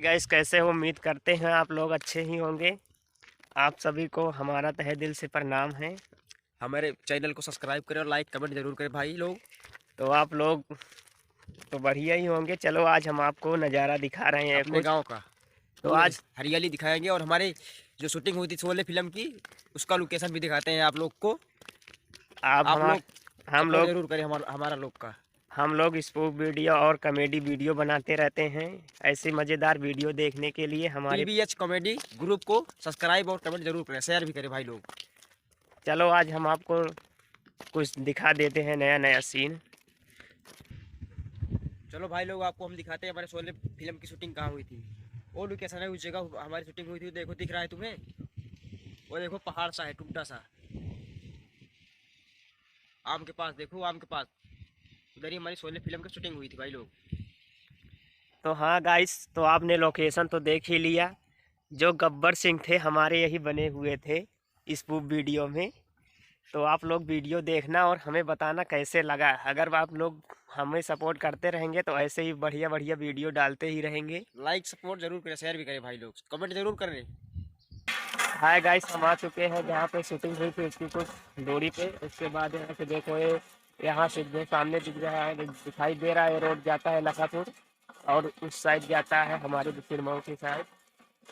Guys, कैसे हो? उम्मीद करते हैं आप लोग अच्छे ही होंगे। आप सभी को हमारा तहे दिल से प्रणाम है। हमारे चैनल को सब्सक्राइब करें और लाइक कमेंट जरूर करें भाई लोग। तो आप लोग तो बढ़िया ही होंगे। चलो आज हम आपको नज़ारा दिखा रहे हैं अपने कुछ। गांव का तो पूरे आज हरियाली दिखाएंगे और हमारे जो शूटिंग हुई थी शोले फिल्म की उसका लोकेशन भी दिखाते हैं आप लोग को। आप आप लोग हम सपोर्ट लोग जरूर करें हमारा लोग का। हम लोग स्पूफ वीडियो और कॉमेडी वीडियो बनाते रहते हैं। ऐसी मज़ेदार वीडियो देखने के लिए हमारे TVH कॉमेडी ग्रुप को सब्सक्राइब और कमेंट जरूर करें, शेयर भी करें भाई लोग। चलो आज हम आपको कुछ दिखा देते हैं, नया नया सीन। चलो भाई लोग, आपको हम दिखाते हैं हमारे शोले फिल्म की शूटिंग कहाँ हुई थी। वो लोकेशन है उस जगह हमारी शूटिंग हुई थी। देखो दिख रहा है तुम्हें? वो देखो पहाड़ सा है टूटा सा, आम के पास। देखो आम के पास उधर ही हमारी शोले फिल्म की शूटिंग हुई थी भाई लोग। तो हाँ गाइस, तो आपने लोकेशन तो देख ही लिया। जो गब्बर सिंह थे हमारे यही बने हुए थे स्पूफ वीडियो में। तो आप लोग वीडियो देखना और हमें बताना कैसे लगा। अगर आप लोग हमें सपोर्ट करते रहेंगे तो ऐसे ही बढ़िया बढ़िया वीडियो डालते ही रहेंगे। लाइक सपोर्ट जरूर करें, शेयर भी करें भाई लोग, कमेंट जरूर करें। हाय गाइस, हम आ चुके हैं जहाँ पे शूटिंग हुई थी उसकी कुछ दूरी पे। उसके बाद यहाँ से देखो, ये यहाँ से जो सामने दिख रहा है, दिखाई दे रहा है, रोड जाता है लखापुर और उस साइड जाता है हमारे सिरमऊ की साइड।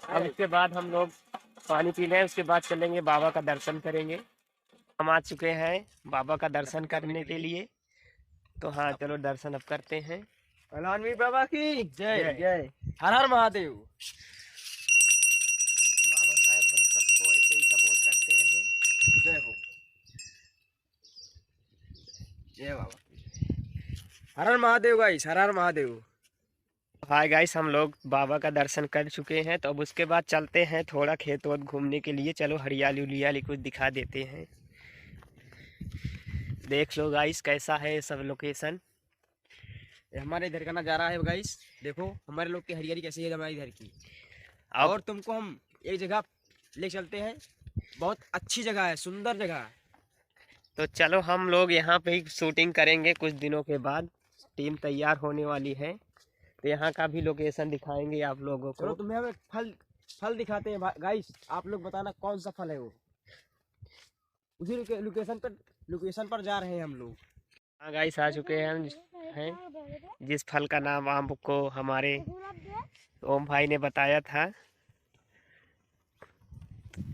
अब इसके बाद हम लोग पानी पी लें, उसके बाद चलेंगे बाबा का दर्शन करेंगे। हम आ चुके हैं बाबा का दर्शन करने के लिए। तो हाँ चलो दर्शन अब करते हैं। पहलवानवी बाबा की जय जय जय। हर हर महादेव। बाबा साहब हम सबको ऐसे ही सपोर्ट करते रहे। जय हो, जय बाबा। हर हर महादेव गाइस, हर हर महादेव। हाय गाइस, हम लोग बाबा का दर्शन कर चुके हैं। तो अब उसके बाद चलते हैं थोड़ा खेत वत घूमने के लिए। चलो हरियाली उलियाली कुछ दिखा देते हैं। देख लो गाइस कैसा है ये सब लोकेशन। ये हमारे इधर का नजारा है गाइस। देखो हमारे लोग की हरियाली कैसी है हमारे इधर की। अब और तुमको हम एक जगह ले चलते हैं, बहुत अच्छी जगह है, सुंदर जगह है। तो चलो हम लोग यहाँ पे ही शूटिंग करेंगे कुछ दिनों के बाद। टीम तैयार होने वाली है तो यहाँ का भी लोकेशन दिखाएंगे आप लोगों चलो को। तुम्हें हम एक फल फल दिखाते हैं गाइस। आप लोग बताना कौन सा फल है वो। उसी लोकेशन पर जा रहे हैं हम लोग। हाँ गाइस, आ चुके हैं जिस फल का नाम आपको हमारे ओम भाई ने बताया था।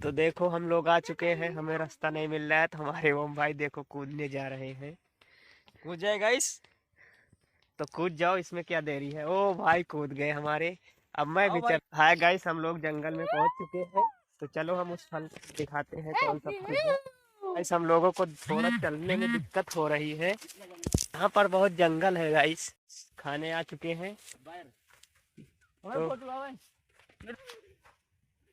तो देखो हम लोग आ चुके हैं, हमें रास्ता नहीं मिल रहा है तो हमारे ओम भाई देखो कूदने जा रहे हैं। कूद जाए गाइस। तो कूद जाओ, इसमें क्या देरी है। ओ भाई कूद गए हमारे। अब मैं आओ भी भाई। चल। हाय गाइस, हम लोग जंगल में पहुंच चुके हैं। तो चलो हम उस फल को दिखाते हैं कौन सा फल है। गाइस हम लोगों को थोड़ा चलने में दिक्कत हो रही है, यहाँ पर बहुत जंगल है गाइस। खाने आ चुके हैं तो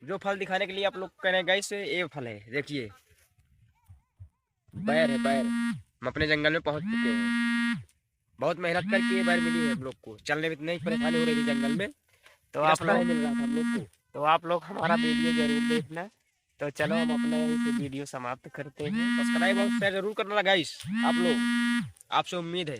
जो फल दिखाने के लिए आप लोग कह रहे हैं गाइस, ये फल है, देखिए बैर है बैर। हम अपने जंगल में पहुंच चुके हैं। बहुत मेहनत करके ये बैर मिली है हम लोग को। चलने में इतनी परेशानी हो रही थी जंगल में, तो आप रास्ता नहीं लोग मिल रहा था हम लोग को। तो आप लोग हमारा वीडियो जरूर देखना। तो चलो हम अपना यहीं से वीडियो समाप्त करते हैं। सब्सक्राइब और शेयर जरूर करना गाइस आप लोग, आपसे उम्मीद है।